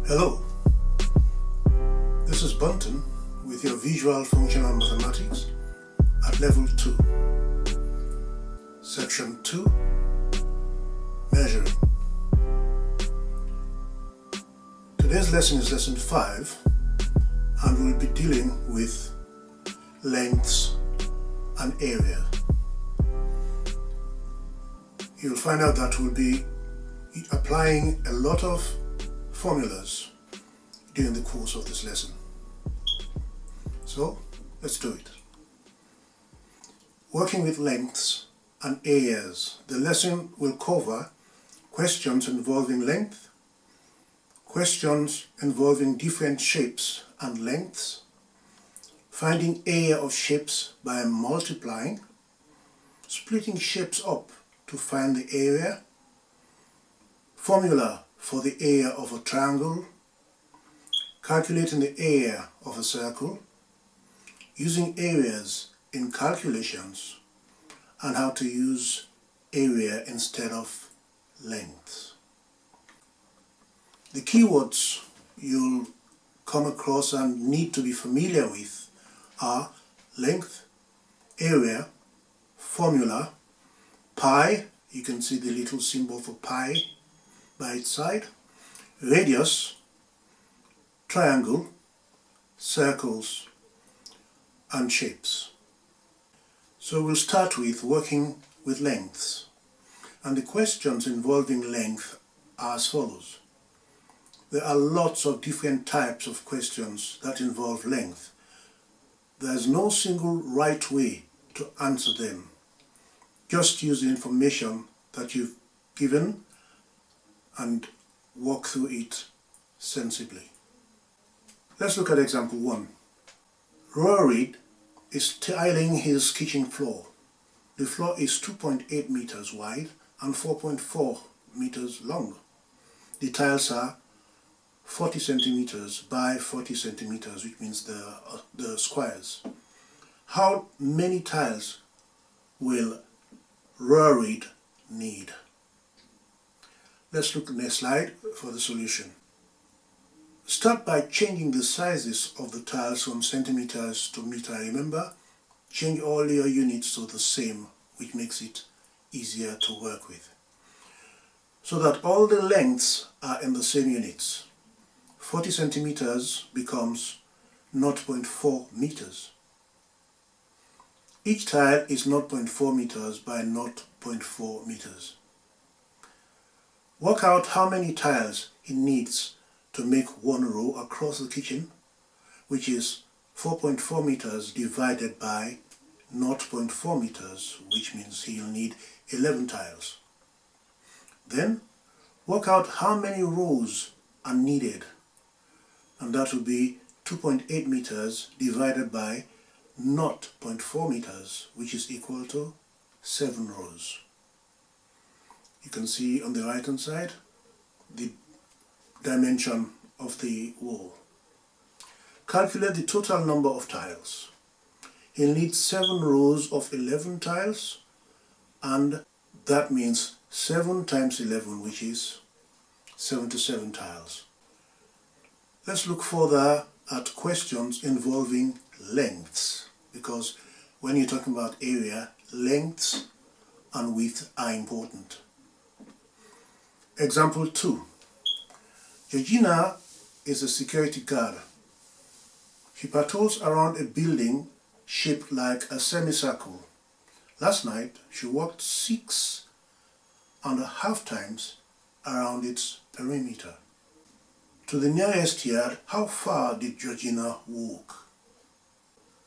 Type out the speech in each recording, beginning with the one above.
Hello, this is Bunton with your Visual Functional Mathematics at Level 2, Section 2, Measuring. Today's lesson is Lesson 5 and we'll be dealing with lengths and area. You'll find out that we'll be applying a lot of formulas during the course of this lesson. So let's do it. Working with lengths and areas. The lesson will cover questions involving length, questions involving different shapes and lengths, finding area of shapes by multiplying, splitting shapes up to find the area, formula for the area of a triangle, calculating the area of a circle, using areas in calculations, and how to use area instead of length. The keywords you'll come across and need to be familiar with are length, area, formula, pi, you can see the little symbol for pi by its side, radius, triangle, circles, and shapes. So we'll start with working with lengths. And the questions involving length are as follows. There are lots of different types of questions that involve length. There's no single right way to answer them. Just use the information that you've given and walk through it sensibly. Let's look at example 1. Rory is tiling his kitchen floor. The floor is 2.8 meters wide and 4.4 meters long. The tiles are 40 centimeters by 40 centimeters, which means the squares. How many tiles will Rory need? Let's look at the next slide for the solution. Start by changing the sizes of the tiles from centimeters to meter. Remember, change all your units to the same, which makes it easier to work with. So that all the lengths are in the same units. 40 centimeters becomes 0.4 meters. Each tile is 0.4 meters by 0.4 meters. Work out how many tiles he needs to make one row across the kitchen, which is 4.4 meters divided by 0.4 meters, which means he'll need 11 tiles. Then work out how many rows are needed, and that will be 2.8 meters divided by 0.4 meters, which is equal to 7 rows. You can see on the right hand side the dimension of the wall. Calculate the total number of tiles. He'll need 7 rows of 11 tiles, and that means 7 times 11, which is 77 tiles. Let's look further at questions involving lengths, because when you're talking about area, lengths and width are important. Example 2. Georgina is a security guard. She patrols around a building shaped like a semicircle. Last night, she walked 6.5 times around its perimeter. To the nearest yard, how far did Georgina walk?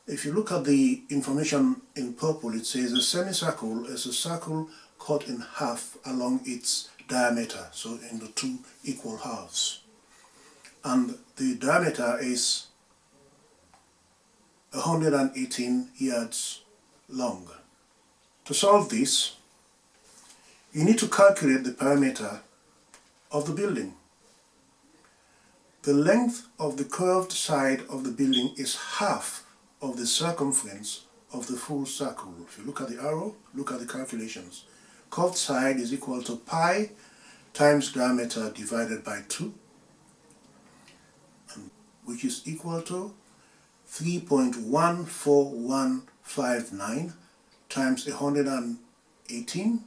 If you look at the information in purple, it says a semicircle is a circle cut in half along its diameter, so into 2 equal halves. And the diameter is 118 yards long. To solve this, you need to calculate the perimeter of the building. The length of the curved side of the building is half of the circumference of the full circle. If you look at the arrow, look at the calculations. Curved side is equal to pi times diameter divided by 2. which is equal to 3.14159 times 118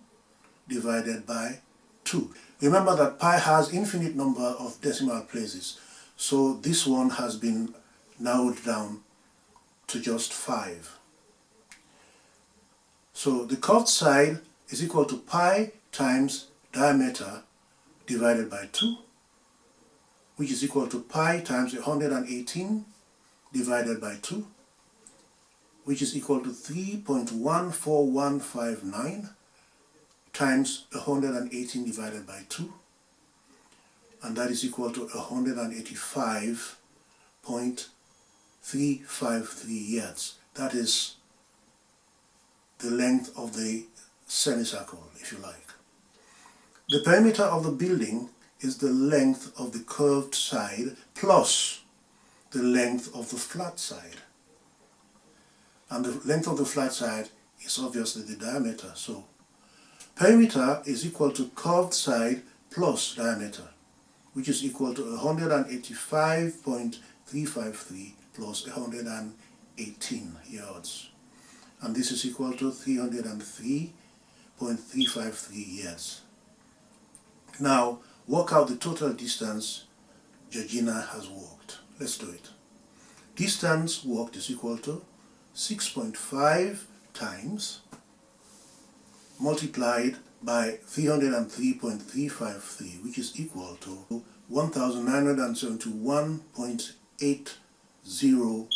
divided by 2. Remember that pi has infinite number of decimal places, so this one has been narrowed down to just 5. So the curved side is equal to pi times diameter divided by 2, which is equal to pi times 118 divided by 2, which is equal to 3.14159 times 118 divided by 2, and that is equal to 185.353 yards. That is the length of the semicircle, if you like. The perimeter of the building is the length of the curved side plus the length of the flat side. And the length of the flat side is obviously the diameter. So perimeter is equal to curved side plus diameter, which is equal to 185.353 plus 118 yards. And this is equal to 303.353 yards. Now, work out the total distance Georgina has walked. Let's do it. Distance walked is equal to 6.5 times multiplied by 303.353, which is equal to 1971.80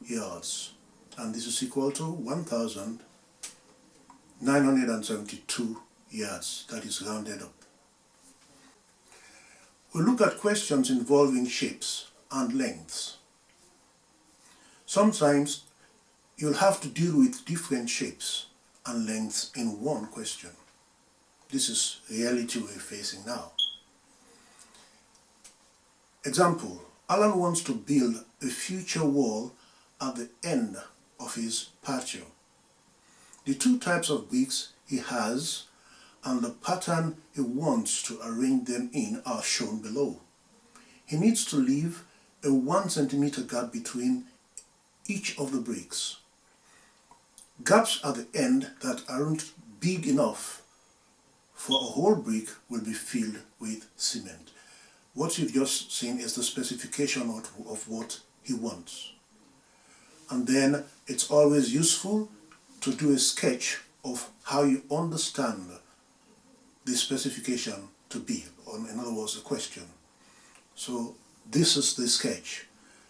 yards. And this is equal to 1972 yards. That is rounded up. We'll look at questions involving shapes and lengths. Sometimes you'll have to deal with different shapes and lengths in one question. This is reality we're facing now. Example, Alan wants to build a future wall at the end of his patio. The two types of bricks he has and the pattern he wants to arrange them in are shown below. He needs to leave a 1 centimeter gap between each of the bricks. Gaps at the end that aren't big enough for a whole brick will be filled with cement. What you've just seen is the specification of what he wants. And then it's always useful to do a sketch of how you understand the specification to be, or in other words, a question. So this is the sketch.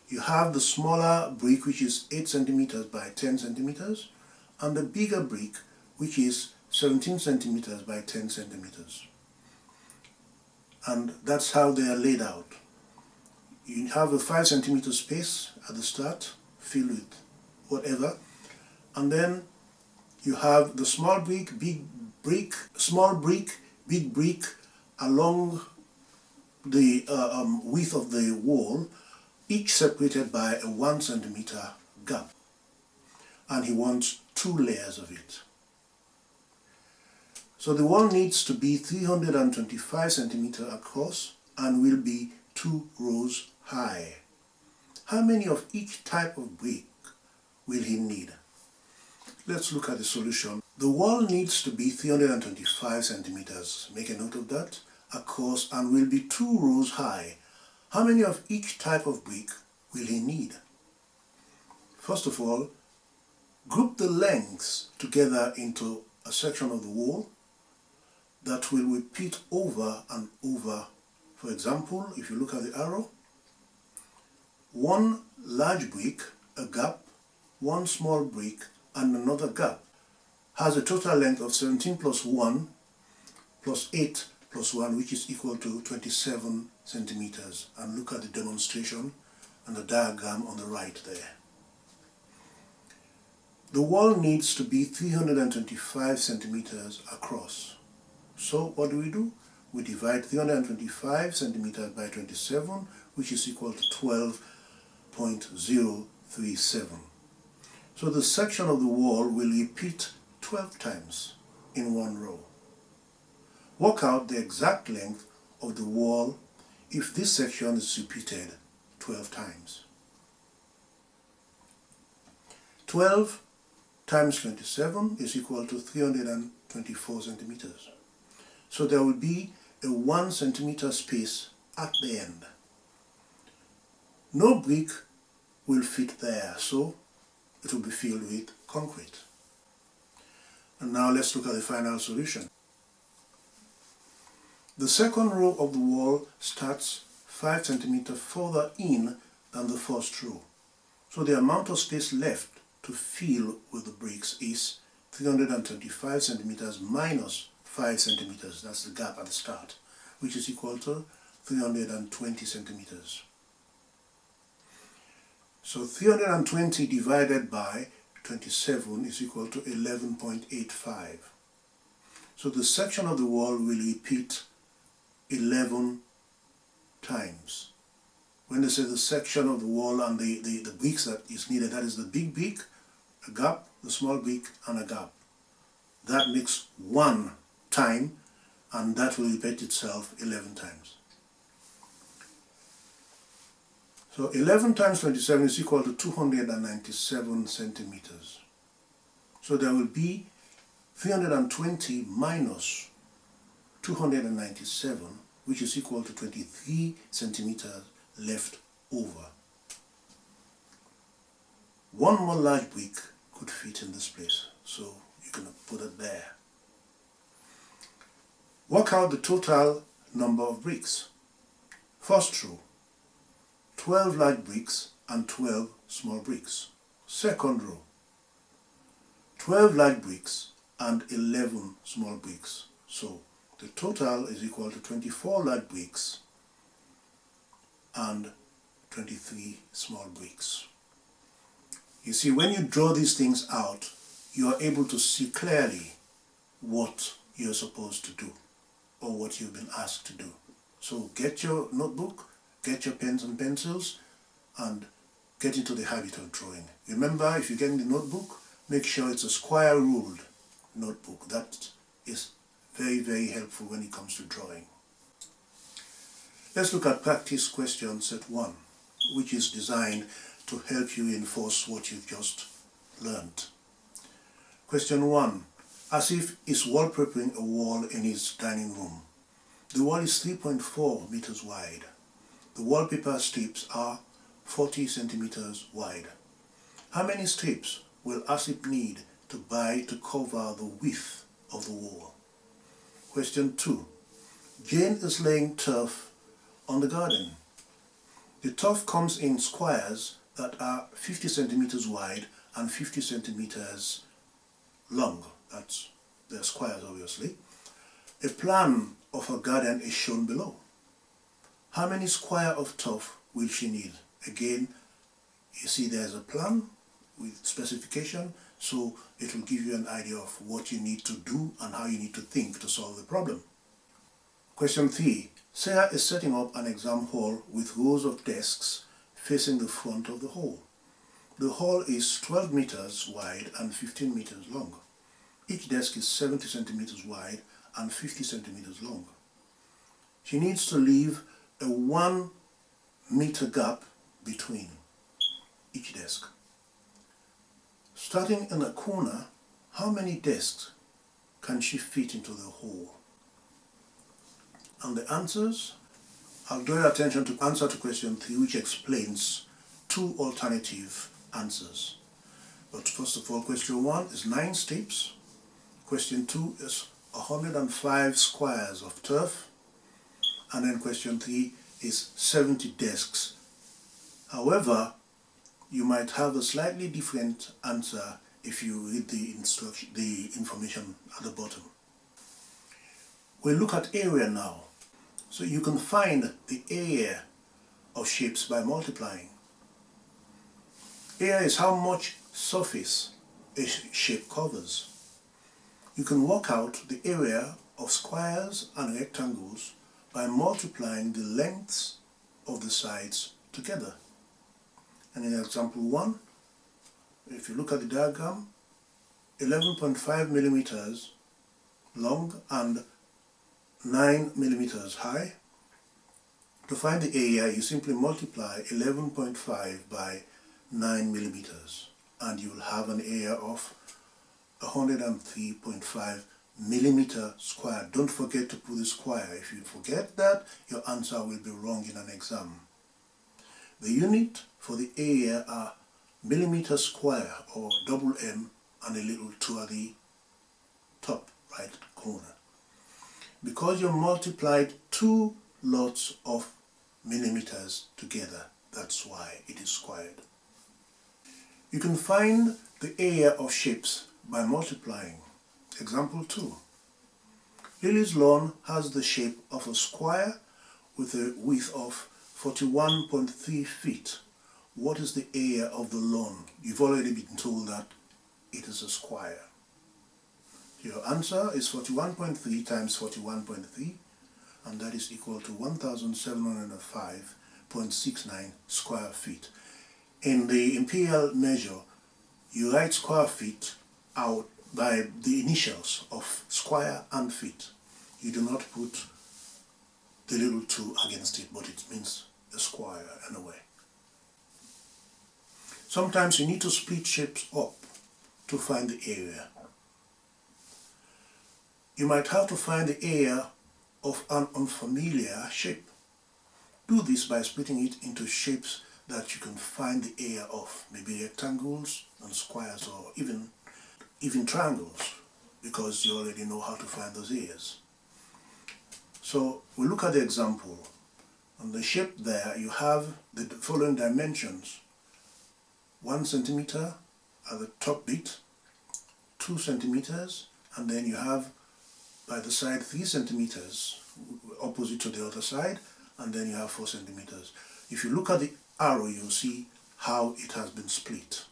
You have the smaller brick, which is 8 centimeters by 10 centimeters, and the bigger brick, which is 17 centimeters by 10 centimeters. And that's how they are laid out. You have a 5 centimeter space at the start, filled with whatever, and then you have the small brick, big brick, small brick, big brick along the width of the wall, each separated by a 1 centimeter gap. And he wants 2 layers of it. So the wall needs to be 325 centimeters across and will be 2 rows high. How many of each type of brick will he need? Let's look at the solution. The wall needs to be 325 centimeters, make a note of that, across and will be 2 rows high. How many of each type of brick will he need? First of all, group the lengths together into a section of the wall that will repeat over and over. For example, if you look at the arrow, 1 large brick, a gap, 1 small brick, and another gap has a total length of 17 plus 1 plus 8 plus 1, which is equal to 27 centimeters. And look at the demonstration and the diagram on the right there. The wall needs to be 325 centimeters across. So what do? We divide 325 centimeters by 27, which is equal to 12.037. So the section of the wall will repeat 12 times in one row. Work out the exact length of the wall if this section is repeated 12 times. 12 times 27 is equal to 324 centimeters. So there will be a 1 centimeter space at the end. No brick will fit there, so it will be filled with concrete. And now let's look at the final solution. The second row of the wall starts 5 centimeters further in than the first row. So the amount of space left to fill with the bricks is 325 centimeters minus 5 centimeters. That's the gap at the start, which is equal to 320 centimeters. So 320 divided by 27 is equal to 11.85. So the section of the wall will repeat 11 times. When they say the section of the wall and the bricks that is needed, that is the big brick, a gap, the small brick, and a gap. That makes 1 time, and that will repeat itself 11 times. So 11 times 27 is equal to 297 centimeters. So there will be 320 minus 297, which is equal to 23 centimeters left over. One more large brick could fit in this place, so you can put it there. Work out the total number of bricks. First row, 12 large bricks and 12 small bricks. Second row, 12 large bricks and 11 small bricks. So the total is equal to 24 large bricks and 23 small bricks. You see, when you draw these things out, you are able to see clearly what you're supposed to do or what you've been asked to do. So get your notebook, get your pens and pencils, and get into the habit of drawing. Remember, if you get in the notebook, make sure it's a square ruled notebook. That is very, very helpful when it comes to drawing. Let's look at practice question set 1, which is designed to help you enforce what you've just learned. Question 1. Asif is wallpapering a wall in his dining room. The wall is 3.4 meters wide. The wallpaper strips are 40 centimeters wide. How many strips will Asif need to buy to cover the width of the wall? Question 2. Jane is laying turf on the garden. The turf comes in squares that are 50 centimeters wide and 50 centimeters long. That's the squares, obviously. A plan of her garden is shown below. How many square of turf will she need? Again, you see there's a plan with specification, so it will give you an idea of what you need to do and how you need to think to solve the problem. Question 3. Sarah is setting up an exam hall with rows of desks facing the front of the hall. The hall is 12 meters wide and 15 meters long. Each desk is 70 centimeters wide and 50 centimeters long. She needs to leave a 1 meter gap between each desk. Starting in a corner, how many desks can she fit into the hall? And the answers, I'll draw your attention to answer to question 3, which explains 2 alternative answers. But first of all, question 1 is 9 strips. Question 2 is 105 squares of turf. And then question 3 is 70 desks. However, you might have a slightly different answer if you read the information at the bottom. We'll look at area now. So you can find the area of shapes by multiplying. Area is how much surface a shape covers. You can work out the area of squares and rectangles by multiplying the lengths of the sides together. And in example 1, if you look at the diagram, 11.5 millimeters long and 9 millimeters high To find the area, you simply multiply 11.5 by 9 millimeters and you will have an area of 103.5 millimeter square. Don't forget to put the square. If you forget that, your answer will be wrong in an exam. The unit for the area are millimeter square, or double M, and a little 2 at the top right corner. Because you multiplied two lots of millimeters together, that's why it is squared. You can find the area of shapes by multiplying. Example 2. Lily's lawn has the shape of a square with a width of 41.3 feet. What is the area of the lawn? You've already been told that it is a square. Your answer is 41.3 times 41.3, and that is equal to 1705.69 square feet. In the imperial measure, you write square feet out by the initials of square and feet. You do not put the little 2 against it, but it means a square anyway. Sometimes you need to split shapes up to find the area. You might have to find the area of an unfamiliar shape. Do this by splitting it into shapes that you can find the area of, maybe rectangles and squares, or even triangles, because you already know how to find those areas. So we look at the example. On the shape there, you have the following dimensions: 1 centimeter at the top bit, 2 centimeters, and then you have by the side 3 centimeters opposite to the other side, and then you have 4 centimeters. If you look at the arrow, you'll see how it has been split.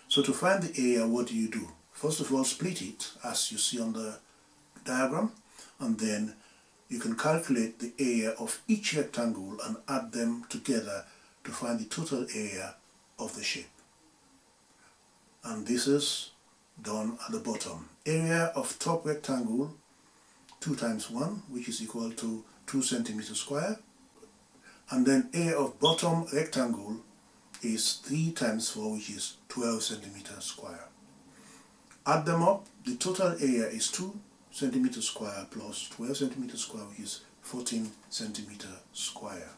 So to find the area, what do you do? First of all, split it as you see on the diagram, and then you can calculate the area of each rectangle and add them together to find the total area of the shape. And this is done at the bottom. Area of top rectangle, 2 times 1, which is equal to 2 centimeters square. And then area of bottom rectangle is 3 times 4, which is 12 centimeters square. Add them up, the total area is 2 centimeters square plus 12 centimeters square, which is 14 centimeters square.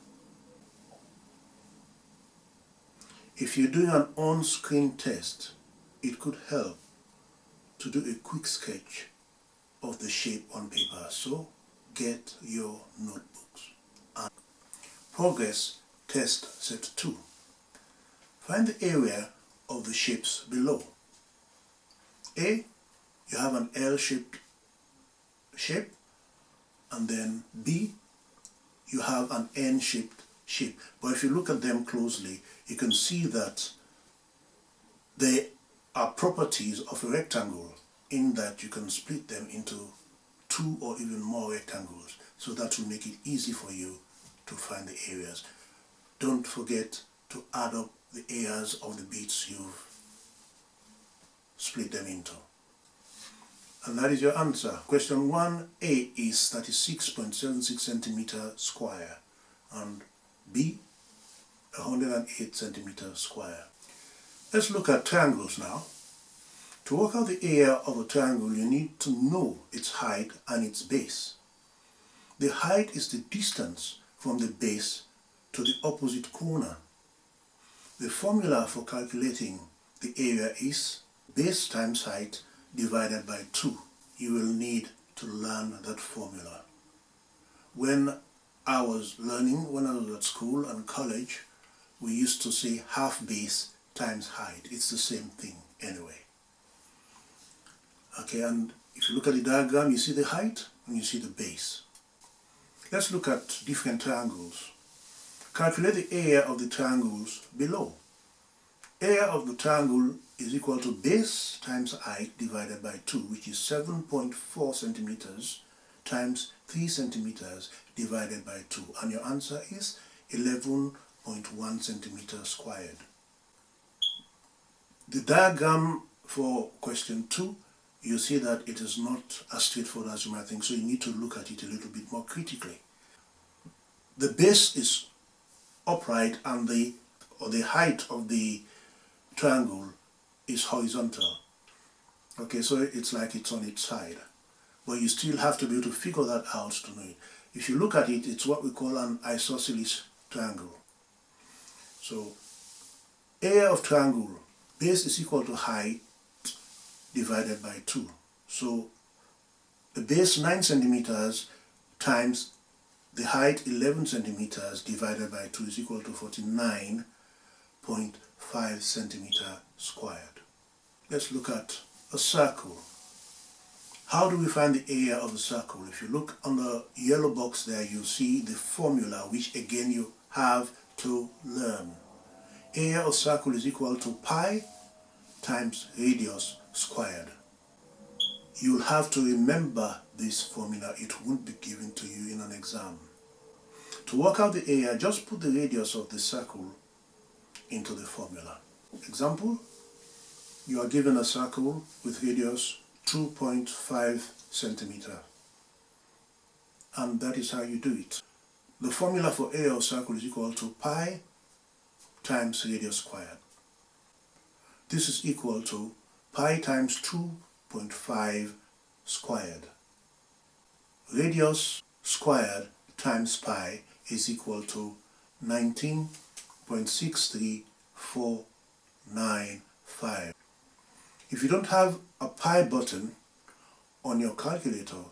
If you're doing an on-screen test, it could help to do a quick sketch of the shape on paper. So get your notebooks. And progress test set 2. Find the area of the shapes below. A, you have an L-shaped shape, and then B, you have an N-shaped shape. But if you look at them closely, you can see that they are properties of a rectangle, in that you can split them into 2 or even more rectangles. So that will make it easy for you to find the areas. Don't forget to add up the areas of the bits you've split them into. And that is your answer. Question 1A is 36.76 centimeter square, and B, 108 centimeter square. Let's look at triangles now. To work out the area of a triangle, you need to know its height and its base. The height is the distance from the base to the opposite corner. The formula for calculating the area is base times height divided by 2. You will need to learn that formula. When I was at school and college, we used to say half base times height. It's the same thing anyway. Okay, and if you look at the diagram, you see the height and you see the base. Let's look at different triangles. Calculate the area of the triangles below. Area of the triangle is equal to base times height divided by 2, which is 7.4 centimeters times 3 centimeters divided by 2. And your answer is 11.1 centimeters squared. The diagram for question 2, you see that it is not as straightforward as you might think, so you need to look at it a little bit more critically. the base is upright and the height of the triangle is horizontal. Okay, so it's like it's on its side. But you still have to be able to figure that out to know it. If you look at it, it's what we call an isosceles triangle. So area of triangle, base is equal to height divided by 2. So the base 9 centimeters times the height 11 centimeters divided by 2 is equal to 49.5 centimeter squared. Let's look at a circle. How do we find the area of a circle? If you look on the yellow box there, you see the formula, which again you have to learn. Area of circle is equal to pi times radius squared. You'll have to remember this formula. It won't be given to you in an exam. To work out the area, just put the radius of the circle into the formula. Example, you are given a circle with radius 2.5 centimeter, and that is how you do it. The formula for area of circle is equal to pi times radius squared. This is equal to pi times 2.5 squared. Radius squared times pi is equal to 19.63495. If you don't have a pi button on your calculator,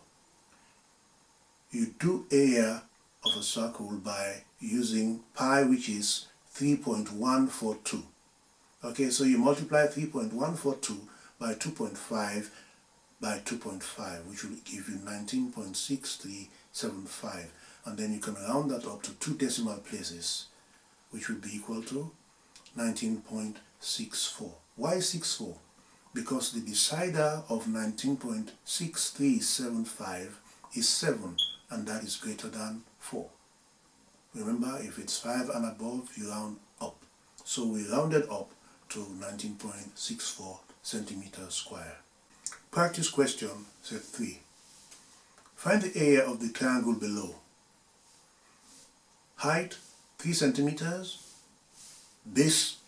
you do area of a circle by using pi, which is 3.142. Okay, so you multiply 3.142 by 2.5 by 2.5, which will give you 19.6375, and then you can round that up to 2 decimal places, which will be equal to 19.64. Why 64? Because the decider of 19.6375 is 7, and that is greater than 4. Remember, if it's 5 and above, you round up. So we rounded up to 19.64 centimeters square. Practice question set 3. Find the area of the triangle below. Height 3 centimeters, base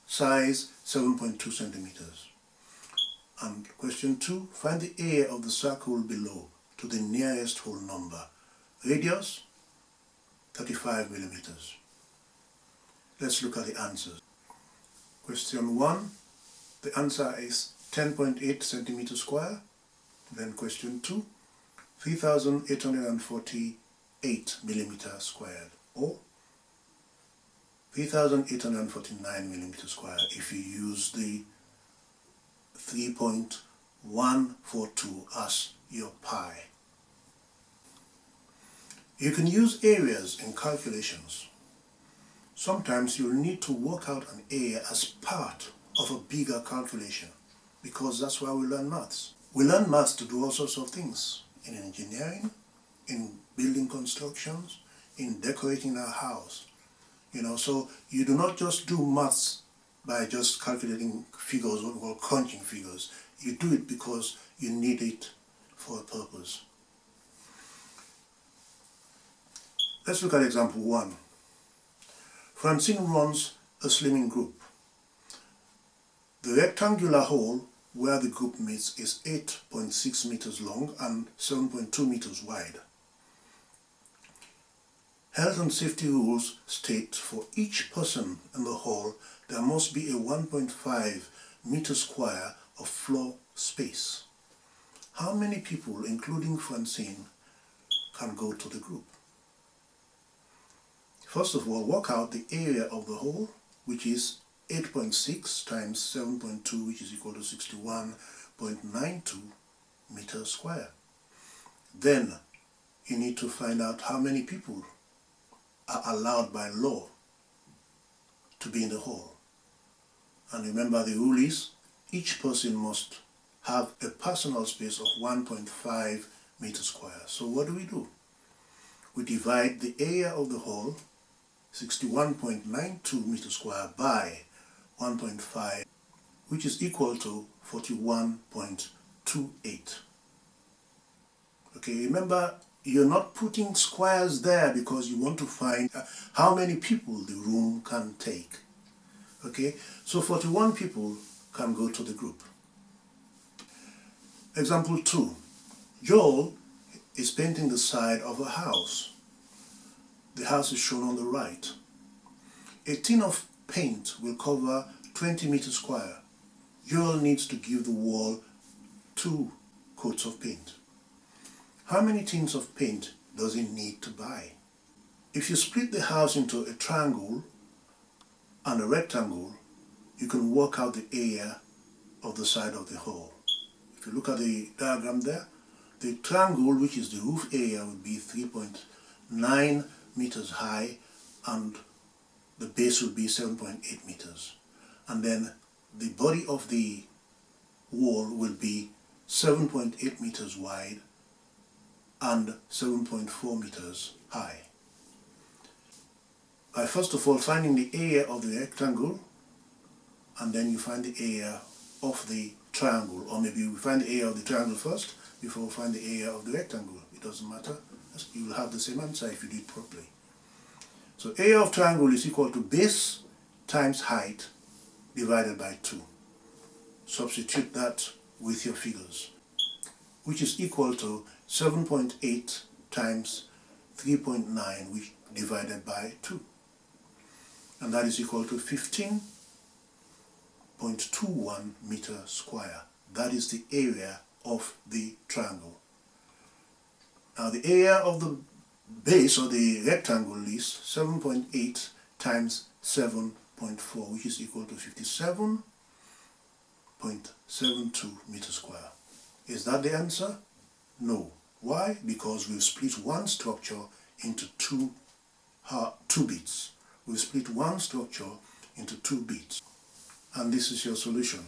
size 7.2 centimeters. And question 2, find the area of the circle below to the nearest whole number. Radius 35 millimeters. Let's look at the answers. Question 1, the answer is 10.8 centimeters square. Then question 2, 3,848 millimeters squared, or 3,849 millimeters square if you use the 3.142 as your pi. You can use areas in calculations. Sometimes you'll need to work out an area as part of a bigger calculation, because that's why we learn maths. We learn maths to do all sorts of things in engineering, in building constructions, in decorating our house. So you do not just do maths by just calculating figures or crunching figures. You do it because you need it for a purpose. Let's look at example 1. Francine runs a swimming group. The rectangular hole where the group meets is 8.6 meters long and 7.2 meters wide. Health and safety rules state for each person in the hall there must be a 1.5 meter square of floor space. How many people, including Francine, can go to the group? First of all, work out the area of the hole, which is 8.6 times 7.2, which is equal to 61.92 meters square. Then you need to find out how many people are allowed by law to be in the hall. And remember, the rule is each person must have a personal space of 1.5 meters square. So what do? We divide the area of the hall, 61.92 meters square, by 1.5, which is equal to 41.28. Okay, remember, you're not putting squares there because you want to find how many people the room can take. Okay, so 41 people can go to the group. Example 2. Joel is painting the side of a house. The house is shown on the right. A tin of paint will cover 20 meters square. Joel needs to give the wall 2 coats of paint. How many tins of paint does he need to buy? If you split the house into a triangle and a rectangle, you can work out the area of the side of the whole. If you look at the diagram there, the triangle, which is the roof area, would be 3.9 meters high and the base would be 7.8 meters. And then the body of the wall will be 7.8 meters wide and 7.4 meters high. By first of all finding the area of the rectangle, and then you find the area of the triangle, or maybe you find the area of the triangle first before you find the area of the rectangle. It doesn't matter. You will have the same answer if you do it properly. So area of triangle is equal to base times height divided by 2. Substitute that with your figures, which is equal to 7.8 times 3.9, which divided by 2. And that is equal to 15.21 meter square. That is the area of the triangle. Now the area of the base or the rectangle is 7.8 times 7.4, which is equal to 57.72 meters square. Is that the answer? No. Why? Because we've split one structure into two bits. We've split one structure into 2 bits. And this is your solution.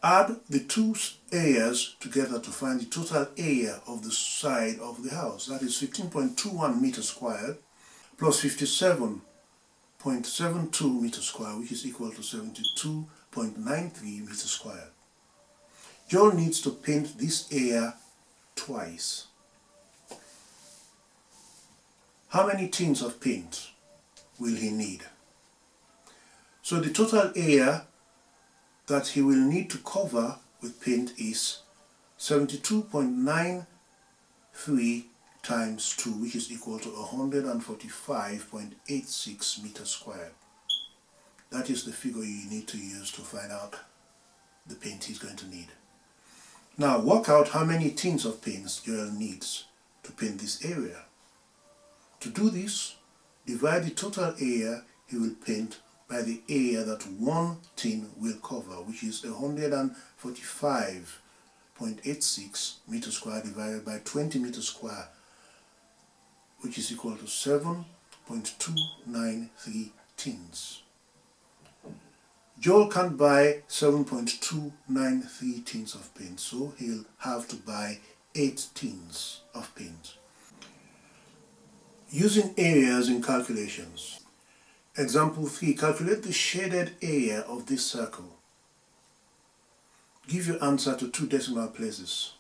Add the 2 areas together to find the total area of the side of the house. That is 15.21 meters squared plus 57.72 meters squared, which is equal to 72.93 meters squared. Joel needs to paint this area twice. How many tins of paint will he need? So the total area that he will need to cover with paint is 72.93 times 2, which is equal to 145.86 meters squared. That is the figure you need to use to find out the paint he's going to need. Now work out how many tins of paint Joel needs to paint this area. To do this, divide the total area he will paint by the area that 1 tin will cover, which is 145.86 meters square divided by 20 meters square, which is equal to 7.293 tins. Joel can't buy 7.293 tins of paint, so he'll have to buy 8 tins of paint. Using areas in calculations. Example 3. Calculate the shaded area of this circle. Give your answer to 2 decimal places.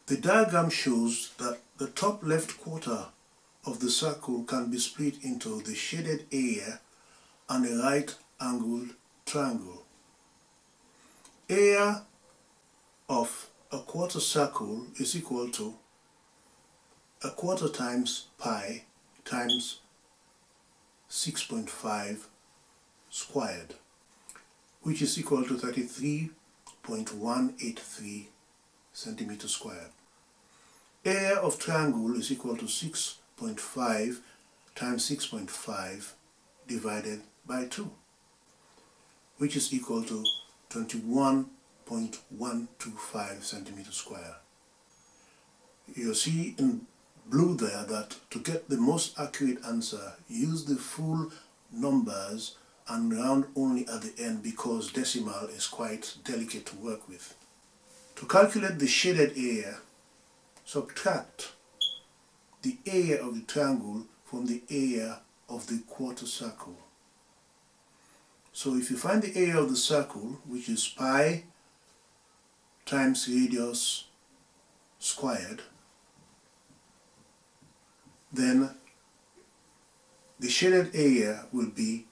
The diagram shows that the top left quarter of the circle can be split into the shaded area and a right-angled triangle. Area of a quarter circle is equal to a quarter times pi times 6.5 squared, which is equal to 33.183 centimeters squared. Area of triangle is equal to 6.5 times 6.5 divided by 2, which is equal to 21.125 centimeters square. You'll see in blue there that to get the most accurate answer, use the full numbers and round only at the end because decimal is quite delicate to work with. To calculate the shaded area, subtract the area of the triangle from the area of the quarter circle. So if you find the area of the circle, which is pi times radius squared, then the shaded area will be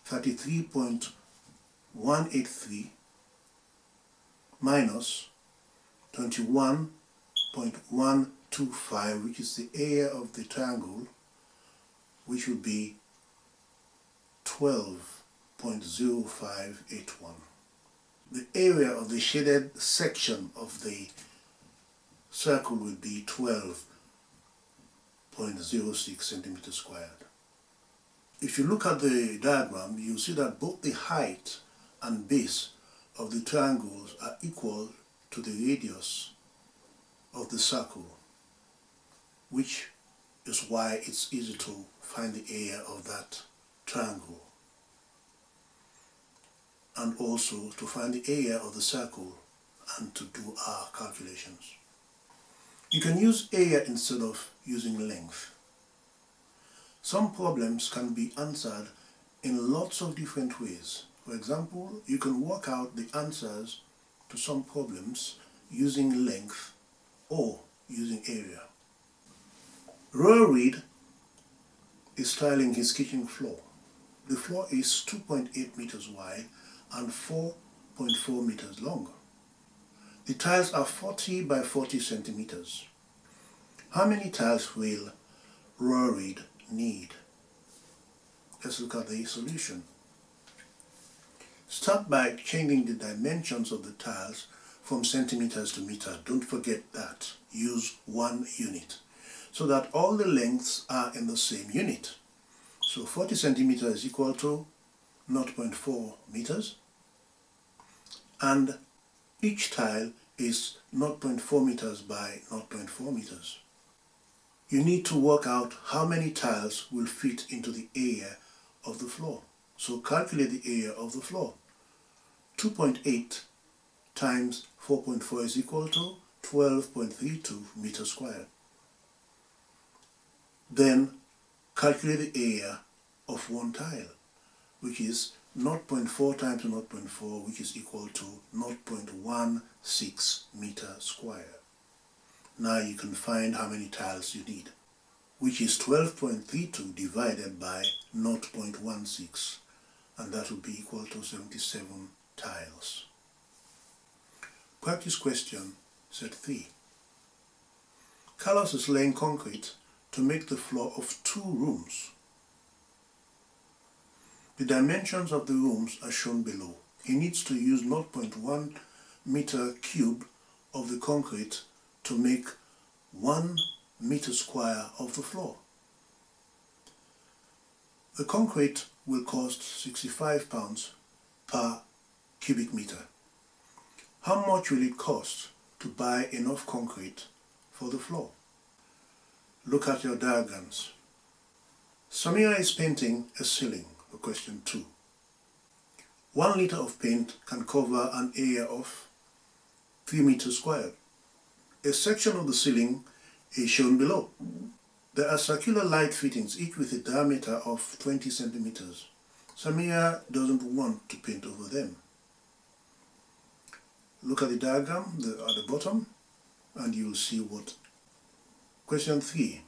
33.183 minus 21.125, which is the area of the triangle, which will be 12.0581. The area of the shaded section of the circle will be 12.06 centimeters squared. If you look at the diagram, you'll see that both the height and base of the triangles are equal to the radius of the circle, which is why it's easy to find the area of that triangle, and also to find the area of the circle and to do our calculations. You can use area instead of using length. Some problems can be answered in lots of different ways. For example, you can work out the answers to some problems using length or using area. Rory is tiling his kitchen floor. The floor is 2.8 meters wide and 4.4 meters long. The tiles are 40 by 40 centimeters. How many tiles will Rory need? Let's look at the solution. Start by changing the dimensions of the tiles from centimeters to meter. Don't forget that. Use 1 unit so that all the lengths are in the same unit. So 40 centimeters is equal to 0.4 meters, and each tile is 0.4 meters by 0.4 meters. You need to work out how many tiles will fit into the area of the floor. So calculate the area of the floor. 2.8 times 4.4 is equal to 12.32 meters squared. Then calculate the area of one tile, which is 0.4 times 0.4, which is equal to 0.16 meters squared. Now you can find how many tiles you need, which is 12.32 divided by 0.16, and that will be equal to 77 tiles. Practice question set 3. Carlos is laying concrete to make the floor of 2 rooms. The dimensions of the rooms are shown below. He needs to use 0.1 meter cube of the concrete to make 1 meter square of the floor. The concrete will cost 65 pounds per cubic meter. How much will it cost to buy enough concrete for the floor? Look at your diagrams. Samira is painting a ceiling for question 2. 1 liter of paint can cover an area of 3 meters squared. A section of the ceiling is shown below. There are circular light fittings, each with a diameter of 20 centimeters. Samira doesn't want to paint over them. Look at the diagram at the bottom and you'll see what. Question 3.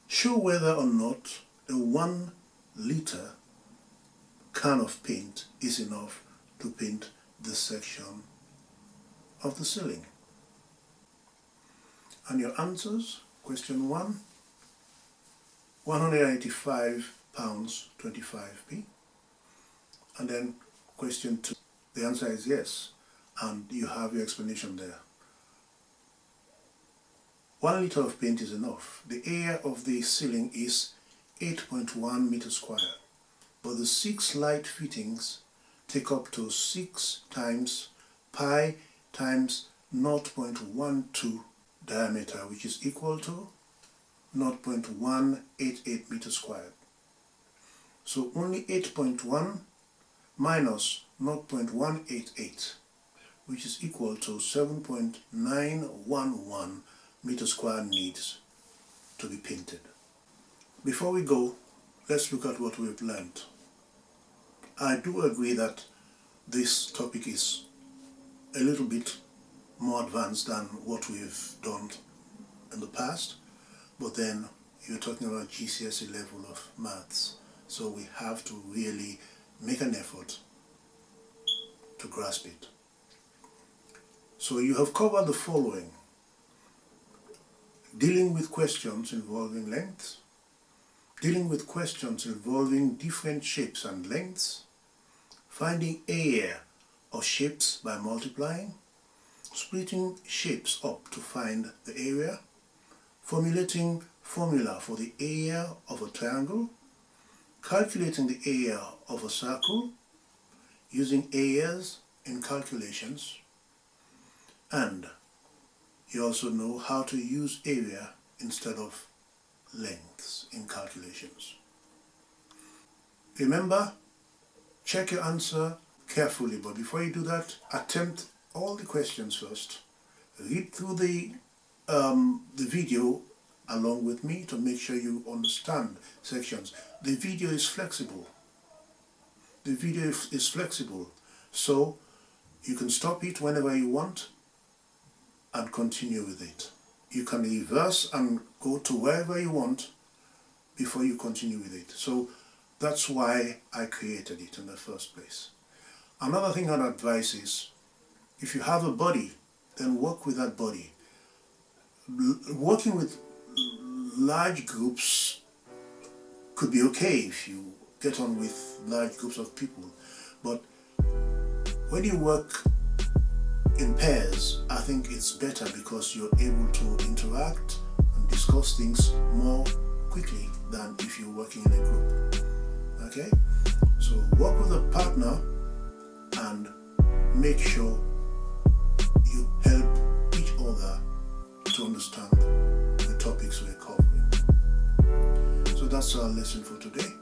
Show whether or not a 1 liter can of paint is enough to paint this section of the ceiling. And your answers, question 1, £185.25. And then question 2, the answer is yes, and you have your explanation there. 1 liter of paint is enough. The area of the ceiling is 8.1 meters squared, but the 6 light fittings take up to 6 times pi times 0.12 diameter, which is equal to 0.188 meters squared. So only 8.1 minus 0.188, which is equal to 7.911 meters squared needs to be painted. Before we go, let's look at what we've learned. I do agree that this topic is a little bit more advanced than what we've done in the past, but then you're talking about GCSE level of maths. So we have to really make an effort to grasp it. So you have covered the following: dealing with questions involving lengths, dealing with questions involving different shapes and lengths, finding area of shapes by multiplying, splitting shapes up to find the area, formulating formula for the area of a triangle, calculating the area of a circle, using areas in calculations, and you also know how to use area instead of lengths in calculations. Remember, check your answer carefully, but before you do that, attempt all the questions first. Read through the video along with me to make sure you understand sections. The video is flexible. The video is flexible, so you can stop it whenever you want and continue with it. You can reverse and go to wherever you want before you continue with it. So that's why I created it in the first place. Another thing I'd advise is, if you have a buddy, then work with that buddy. Working with large groups could be okay if you get on with large groups of people, but when you work in pairs, I think it's better because you're able to interact and discuss things more quickly than if you're working in a group. Okay? So work with a partner and make sure you help each other to understand the topics we're covering. So that's our lesson for today.